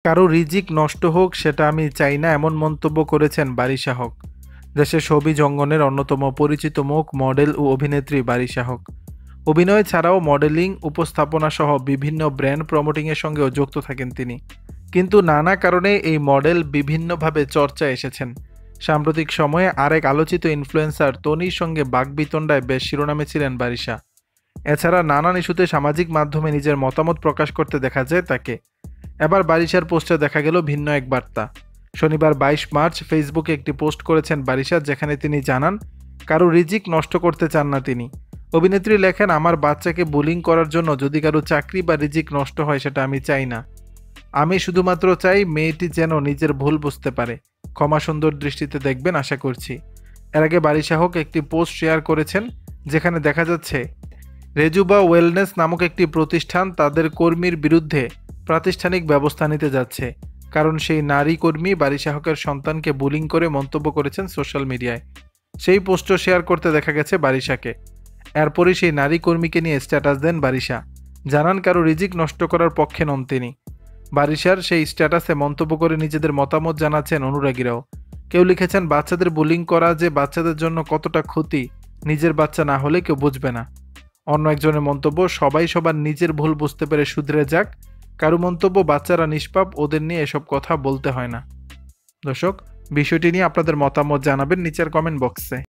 কারো রিজিক নষ্ট হোক সেটা আমি চাই না, এমন মন্তব্য করেছেন বারিশা হক। দেশের শোবিজ অঙ্গনের অন্যতম পরিচিত মুখ মডেল ও অভিনেত্রী বারিশা হক। অভিনয় ছাড়াও মডেলিং, উপস্থাপনা সহ বিভিন্ন ব্র্যান্ড প্রমোটিংয়ের সঙ্গেও যুক্ত থাকেন তিনি। কিন্তু নানা কারণে এই মডেল বিভিন্নভাবে চর্চায় এসেছেন। সাম্প্রতিক সময়ে আরেক আলোচিত ইনফ্লুয়েন্সার তনির সঙ্গে বাকবিতণ্ডায় বেশ শিরোনামে ছিলেন বারিশা। এছাড়া নানান ইস্যুতে সামাজিক মাধ্যমে নিজের মতামত প্রকাশ করতে দেখা যায় তাকে। এবার বারিশার পোস্টে দেখা গেল ভিন্ন এক বার্তা। শনিবার 22 মার্চ ফেসবুকে একটি পোস্ট করেছেন বারিশা, যেখানে তিনি জানান কারো রিজিক নষ্ট করতে চান না তিনি। অভিনেত্রী লেখেন, আমার বাচ্চাকে বুলিং করার জন্য যদি কারো চাকরি বা রিজিক নষ্ট হয় সেটা আমি চাই না। আমি শুধুমাত্র চাই মেয়েটি যেন নিজের ভুল বুঝতে পারে। ক্ষমা সুন্দর দৃষ্টিতে দেখবেন আশা করছি। এর আগে বারিশা হক একটি পোস্ট শেয়ার করেছেন, যেখানে দেখা যাচ্ছে রেজুবা ওয়েলনেস নামক একটি প্রতিষ্ঠান তাদের কর্মীর বিরুদ্ধে প্রাতিষ্ঠানিক ব্যবস্থা নিতে যাচ্ছে, কারণ সেই নারী কর্মী বারিশা হকের সন্তানকে বুলিং করে মন্তব্য করেছেন সোশ্যাল মিডিয়ায়। সেই পোস্টও শেয়ার করতে দেখা গেছে বারিশাকে। এরপরই সেই নারী কর্মীকে নিয়ে স্ট্যাটাস দেন বারিশা, জানান কারো রিজিক নষ্ট করার পক্ষে নন তিনি। বারিশার সেই স্ট্যাটাসে মন্তব্য করে নিজেদের মতামত জানাচ্ছেন অনুরাগীরাও। কেউ লিখেছেন, বাচ্চাদের বুলিং করা যে বাচ্চাদের জন্য কতটা ক্ষতি নিজের বাচ্চা না হলে কেউ বুঝবে না। অন্য একজনের মন্তব্য, সবাই সবার নিজের ভুল বুঝতে পেরে শুধরে যাক। কারো মন্তব্য, বাচ্চারা নিষ্পাপ, ওদের নিয়ে এসব কথা বলতে হয় না। দর্শক, বিষয়টি নিয়ে আপনাদের মতামত জানাবেন নিচের কমেন্ট বক্সে।